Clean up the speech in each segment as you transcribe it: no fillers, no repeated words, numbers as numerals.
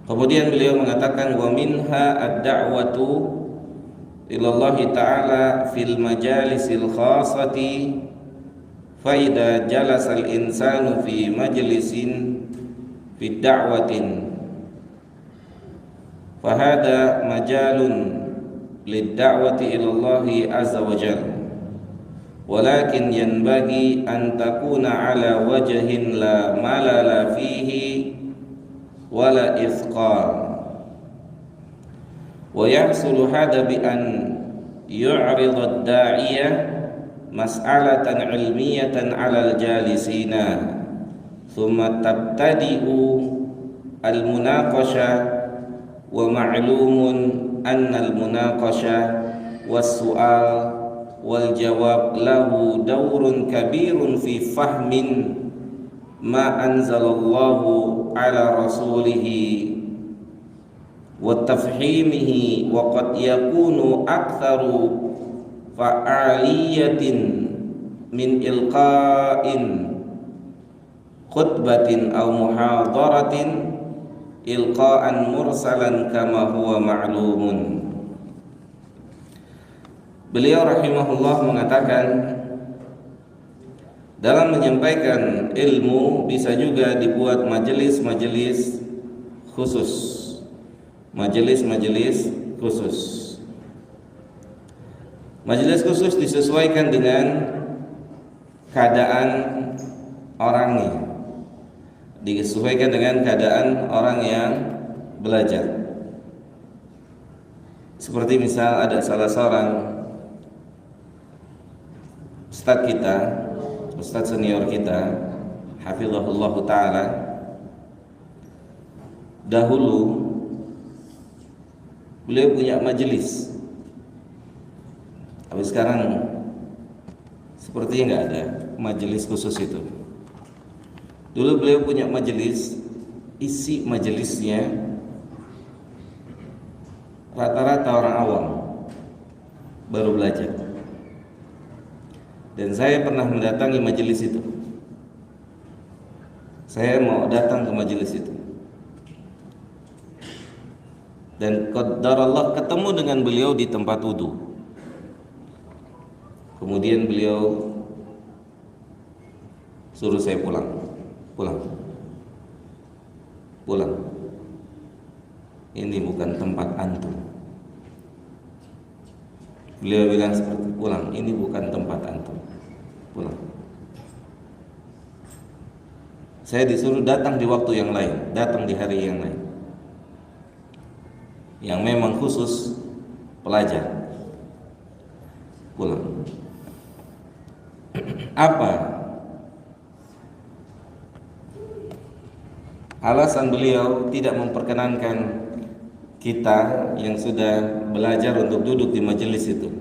Kemudian beliau mengatakan wa minha ad-da'watu ilallahi ta'ala fil majalisil khasati fa idza jalasa al-insanu fi majlisin fi da'watin fa hada majalun lid-da'wati ilallahi azza wa jalla walakin yanbaghi an takuna ala wajhin la malala fihi wala ithqal wa yahsulu hada bi an yu'rida ad-da'iyah mas'alatan ilmiyatan 'ala al-jalisina thumma tabtadi'u al-munaqasha wa ma'lumun anna al-munaqasha was-su'al wal jawab lahu dawrun kabirun fi fahmin ma anzalallahu ala rasulihi wa tafhimihi wa qad yakunu aktharu fa'aliyatin min ilqa'in khutbatin aw muhadaratin ilqa'an mursalan kama huwa ma'lumun. Beliau rahimahullah mengatakan dalam menyampaikan ilmu bisa juga dibuat majelis-majelis khusus. Majelis-majelis khusus. Majelis khusus disesuaikan dengan keadaan orangnya. Disesuaikan dengan keadaan orang yang belajar. Seperti misal ada salah seorang ustadz kita, ustadz senior kita, hafizahullah ta'ala, dahulu beliau punya majelis, tapi sekarang sepertinya nggak ada majelis khusus itu. Dulu beliau punya majelis, isi majelisnya rata-rata orang awam baru belajar. Dan saya pernah mendatangi majelis itu. Saya mau datang ke majelis itu. Dan qadarallah ketemu dengan beliau di tempat wudu. Kemudian beliau suruh saya pulang. Ini bukan tempat antum. Beliau bilang seperti pulang, ini bukan tempat antum. Pulang. Saya disuruh datang di waktu yang lain, datang di hari yang lain, yang memang khusus pelajar. Pulang. Apa alasan beliau tidak memperkenankan kita yang sudah belajar untuk duduk di majelis itu?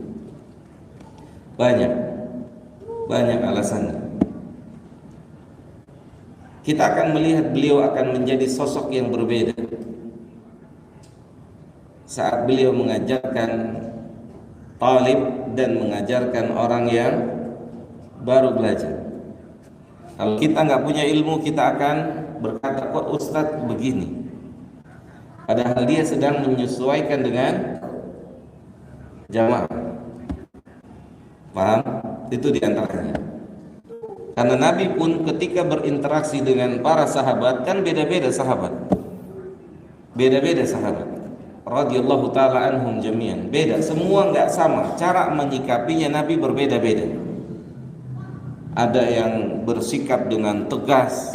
Banyak alasannya. Kita akan melihat beliau akan menjadi sosok yang berbeda saat beliau mengajarkan talib dan mengajarkan orang yang baru belajar. Kalau kita nggak punya ilmu, kita akan berkata, kok Ustadz begini, padahal dia sedang menyesuaikan dengan jamaah. Paham? Itu diantaranya. Karena Nabi pun ketika berinteraksi dengan para sahabat, kan beda-beda sahabat, radhiyallahu ta'ala anhum jami'an, beda, semua nggak sama, cara menyikapinya Nabi berbeda-beda. Ada yang bersikap dengan tegas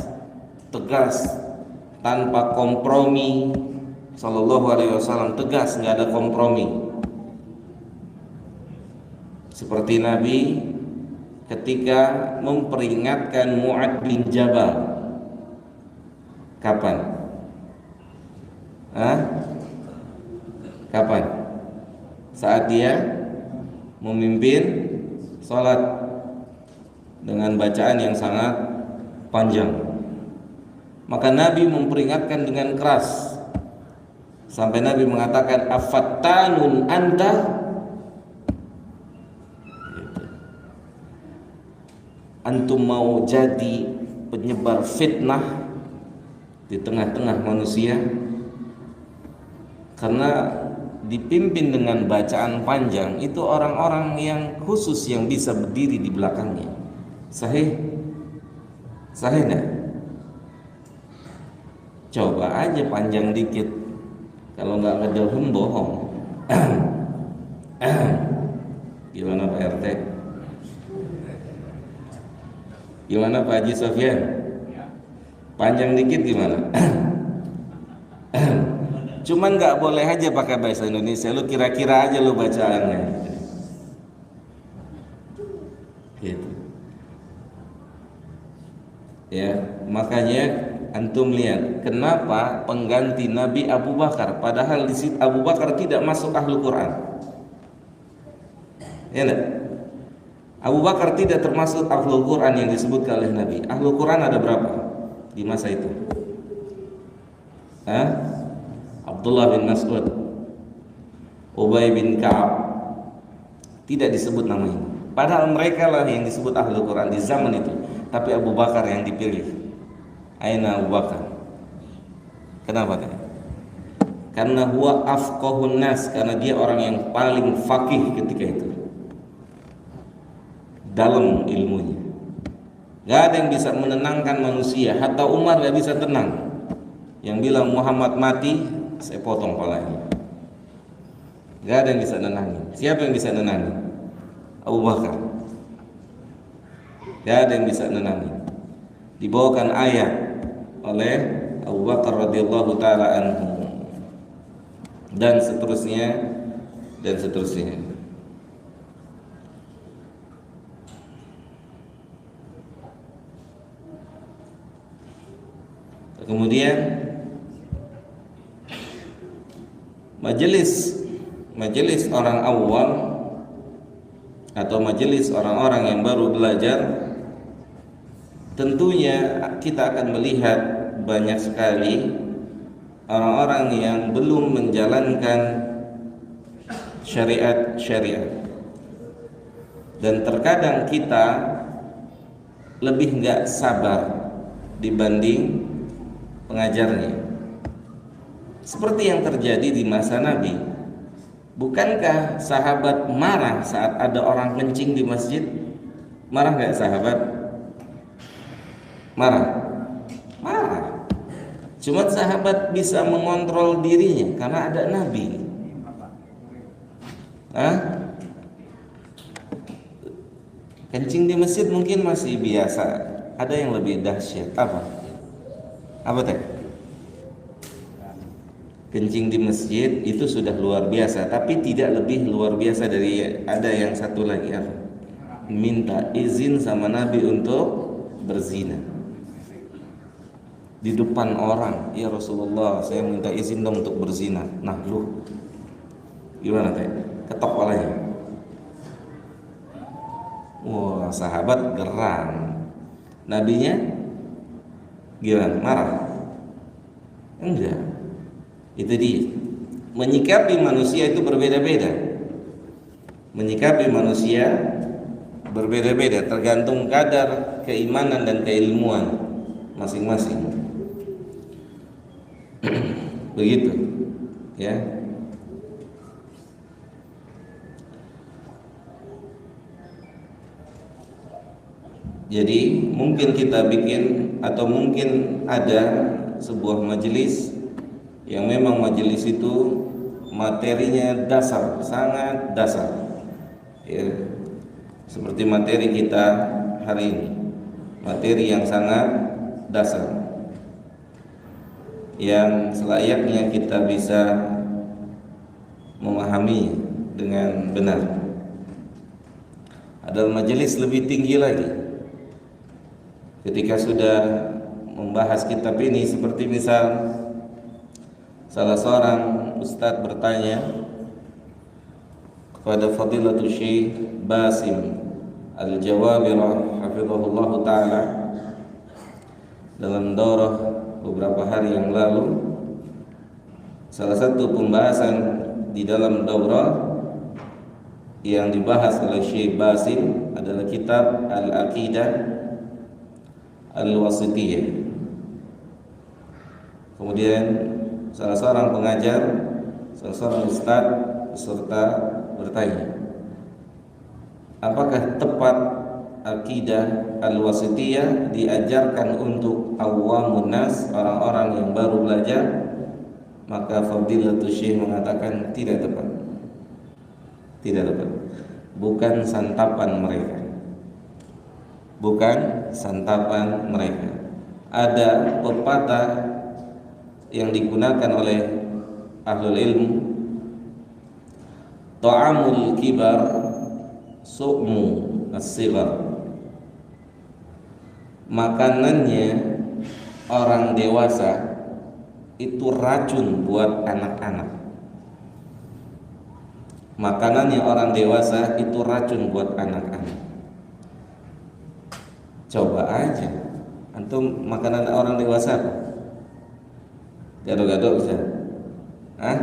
tanpa kompromi, sallallahu alaihi wasallam tegas, nggak ada kompromi. Seperti Nabi ketika memperingatkan Mu'ad bin Jabal. Kapan? Kapan? Saat dia memimpin sholat dengan bacaan yang sangat panjang. Maka Nabi memperingatkan dengan keras, sampai Nabi mengatakan, afattanun anta, antum mau jadi penyebar fitnah di tengah-tengah manusia? Karena dipimpin dengan bacaan panjang itu orang-orang yang khusus yang bisa berdiri di belakangnya. Sahih? Sahih enggak? Coba aja panjang dikit. Kalau nggak ngedahum bohong. Gimana Pak RT? Gimana Pak Haji Sofyan? Panjang dikit gimana? Cuman nggak boleh aja pakai bahasa Indonesia. Lu kira-kira aja lu bacaannya. Gitu. Ya, makanya antum lihat kenapa pengganti Nabi Abu Bakar, padahal di situ Abu Bakar tidak masuk ahlul Quran. Ya enggak? Abu Bakar tidak termasuk ahlul Quran yang disebutkan oleh Nabi. Ahlul Quran ada berapa di masa itu? Abdullah bin Mas'ud, Ubay bin Ka'ab, tidak disebut namanya. Padahal mereka lah yang disebut ahlul Quran di zaman itu. Tapi Abu Bakar yang dipilih. Aina Abu Bakar? Kenapa? Karena huwa afqahun nas, karena dia orang yang paling faqih ketika itu. Dalam ilmunya. Gak ada yang bisa menenangkan manusia. Hatta Umar gak bisa tenang. Yang bilang Muhammad mati, saya potong kepalanya. Gak ada yang bisa nenangin. Siapa yang bisa nenangin? Abu Bakar. Gak ada yang bisa nenangin. Dibawakan ayat oleh Abu Bakar radhiyallahu taala anhu dan seterusnya dan seterusnya. Kemudian majelis orang awam atau majelis orang-orang yang baru belajar, tentunya kita akan melihat banyak sekali orang-orang yang belum menjalankan syariat, dan terkadang kita lebih nggak sabar dibanding pengajarnya, seperti yang terjadi di masa Nabi. Bukankah sahabat marah saat ada orang kencing di masjid? Marah nggak sahabat? Marah. Cuma sahabat bisa mengontrol dirinya karena ada Nabi. Kencing di masjid mungkin masih biasa. Ada yang lebih dahsyat. Apa teh? Kencing di masjid itu sudah luar biasa, tapi tidak lebih luar biasa dari ada yang satu lagi apa? Minta izin sama Nabi untuk berzina di depan orang. Ya Rasulullah, saya minta izin dong untuk berzina. Nah lu gimana teh? Ketok kepalanya. Wah, sahabat geram. Nabinya gimana? Marah? Enggak. Itu dia. Menyikapi manusia itu berbeda-beda. Menyikapi manusia berbeda-beda tergantung kadar keimanan dan keilmuan masing-masing. Begitu, ya. Jadi mungkin kita bikin atau mungkin ada sebuah majelis yang memang majelis itu materinya dasar, sangat dasar, ya. Seperti materi kita hari ini, materi yang sangat dasar, yang selayaknya kita bisa memahami dengan benar. Ada majelis lebih tinggi lagi, ketika sudah membahas kitab ini, seperti misal salah seorang ustadz bertanya kepada Fadilatul Syekh Basim Al-Jawabirah hafizahullah ta'ala dalam daurah beberapa hari yang lalu. Salah satu pembahasan di dalam daurah yang dibahas oleh Syekh Basim adalah kitab Al-Aqidah Al-Wasithiyah. Kemudian salah seorang pengajar seorang ustaz peserta bertanya, apakah tepat akidah al-wasitiyah diajarkan untuk awamun nas, orang-orang yang baru belajar? Maka Fadilatul Syekh mengatakan tidak tepat. Tidak tepat. Bukan santapan mereka. Bukan santapan mereka. Ada pepatah yang digunakan oleh ahlul ilmu, ta'amul kibar su'mu as-sighar. Makanannya orang dewasa itu racun buat anak-anak. Makanannya orang dewasa itu racun buat anak-anak. Coba aja antum makanan orang dewasa apa? Gado-gado bisa? Hah?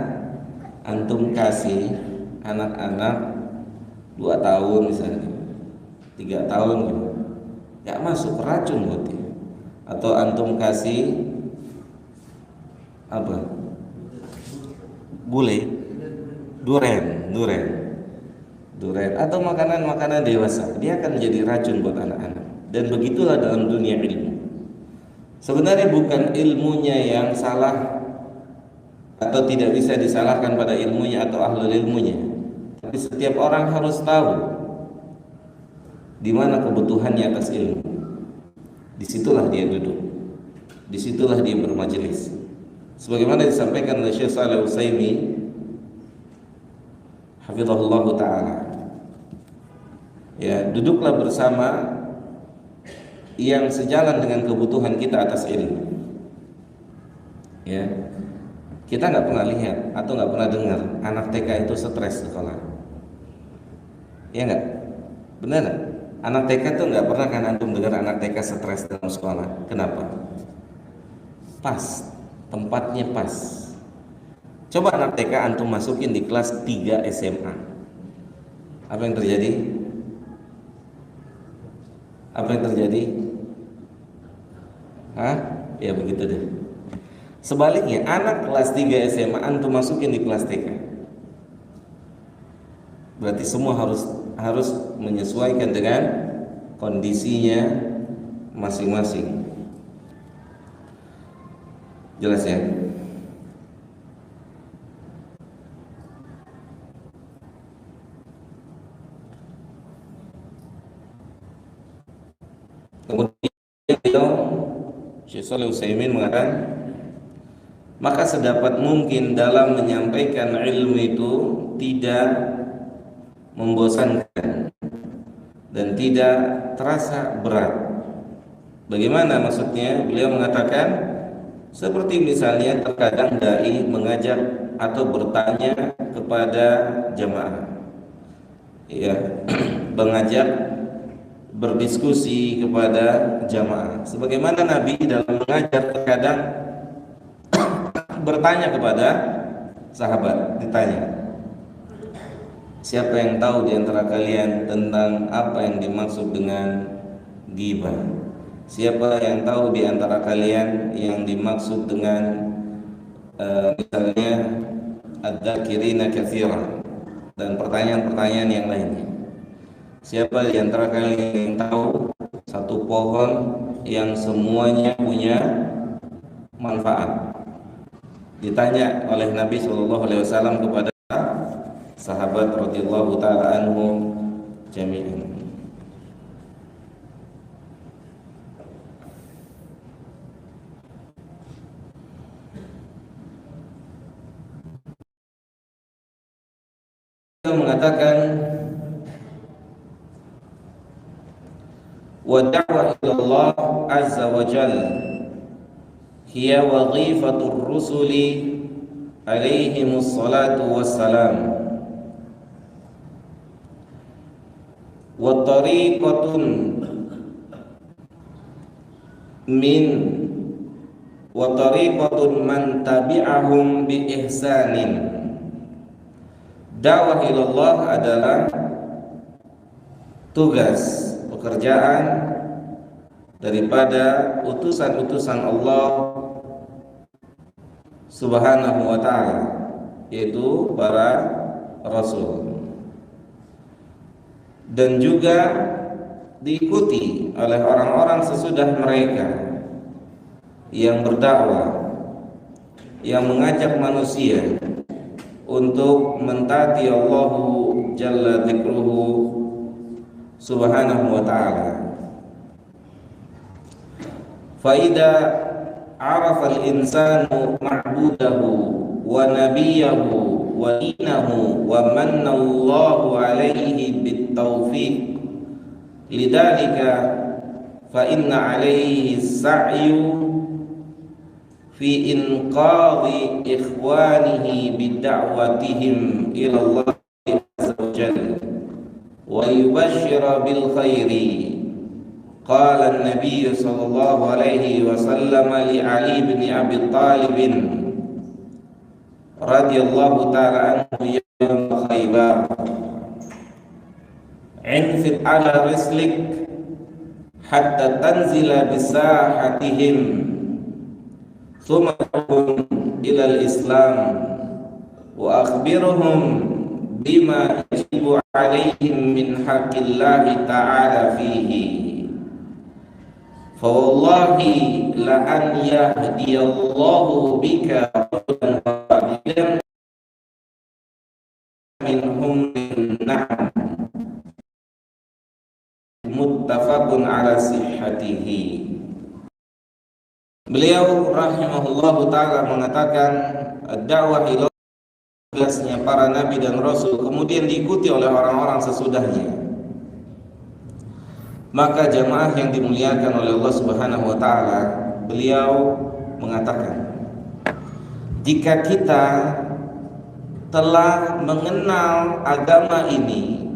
Antum kasih anak-anak 2 tahun misalnya, 3 tahun gitu, gak masuk, racun buat dia. Atau antum kasih apa? Bule, duren atau makanan-makanan dewasa, dia akan menjadi racun buat anak-anak. Dan begitulah dalam dunia ilmu. Sebenarnya bukan ilmunya yang salah atau tidak bisa disalahkan pada ilmunya atau ahlul ilmunya, tapi setiap orang harus tahu di mana kebutuhannya atas ilmu. Disitulah dia duduk, disitulah dia bermajelis. Sebagaimana disampaikan oleh Syekh Shalih Utsaimin hafizahullah taala, ya, duduklah bersama yang sejalan dengan kebutuhan kita atas ilmu. Ya, kita nggak pernah lihat atau nggak pernah dengar anak TK itu stres sekolah. Ya nggak? Benar nggak? Anak TK tuh nggak pernah kan antum dengar anak TK stres dalam sekolah. Kenapa? Pas, tempatnya pas. Coba anak TK antum masukin di kelas 3 SMA. Apa yang terjadi? Apa yang terjadi? Hah? Ya begitu deh. Sebaliknya, anak kelas 3 SMA antum masukin di kelas TK. Berarti semua harus menyesuaikan dengan kondisinya masing-masing. Jelas ya? Kemudian Syekh Shalih Utsaimin mengatakan, maka sedapat mungkin dalam menyampaikan ilmu itu tidak membosankan dan tidak terasa berat. Bagaimana maksudnya? Beliau mengatakan seperti misalnya terkadang dai mengajak atau bertanya kepada jamaah, ya, mengajak berdiskusi kepada jamaah. Sebagaimana Nabi dalam mengajar terkadang bertanya kepada sahabat, ditanya, siapa yang tahu di antara kalian tentang apa yang dimaksud dengan ghibah? Siapa yang tahu di antara kalian yang dimaksud dengan misalnya adzakirina katsiran, dan pertanyaan-pertanyaan yang lainnya. Siapa di antara kalian yang tahu satu pohon yang semuanya punya manfaat? Ditanya oleh Nabi SAW kepada sahabat radhiyallahu taala anhum jami'an. Dia mengatakan, wa da'wah ilallah azza wa jalla hiya wadhifatur rusuli alaihimus salatu wassalam wa tariqatun man tabi'ahum bi ihsanin. Dakwah ilallah adalah tugas, pekerjaan daripada utusan-utusan Allah Subhanahu wa ta'ala yaitu para rasul, dan juga diikuti oleh orang-orang sesudah mereka yang berdakwah, yang mengajak manusia untuk mentaati Allah Jalla Dzikruhu Subhanahu wa ta'ala. Fa idza arafa al-insanu ma'budahu wa nabiyahu wa dinahu wa manna Allahu alaihi bit-taufiq lidzalika fa inna alaihi sa'yu fi inqadhi ikhwanihi bid'awatihim ila Allah azza wa jalla wa yubashshira bil khairi. Qala an-nabiy sallallahu alaihi wasallam li Ali bin Abi Thalib radhiyallahu ta'ala anhu yawm Khaybar, "Infid ala rislik hatta tanzila bisahatihim ثم إلى الإسلام وأخبرهم بما يجب عليهم من حق الله تعالى فيه فوالله لأن يهدي الله بك رجلا واحدا منهم النعم متفق على صحته." Beliau rahimahullahu ta'ala mengatakan, dakwah ila tugasnya para nabi dan rasul kemudian diikuti oleh orang-orang sesudahnya. Maka jamaah yang dimuliakan oleh Allah Subhanahu wa ta'ala, beliau mengatakan, jika kita telah mengenal agama ini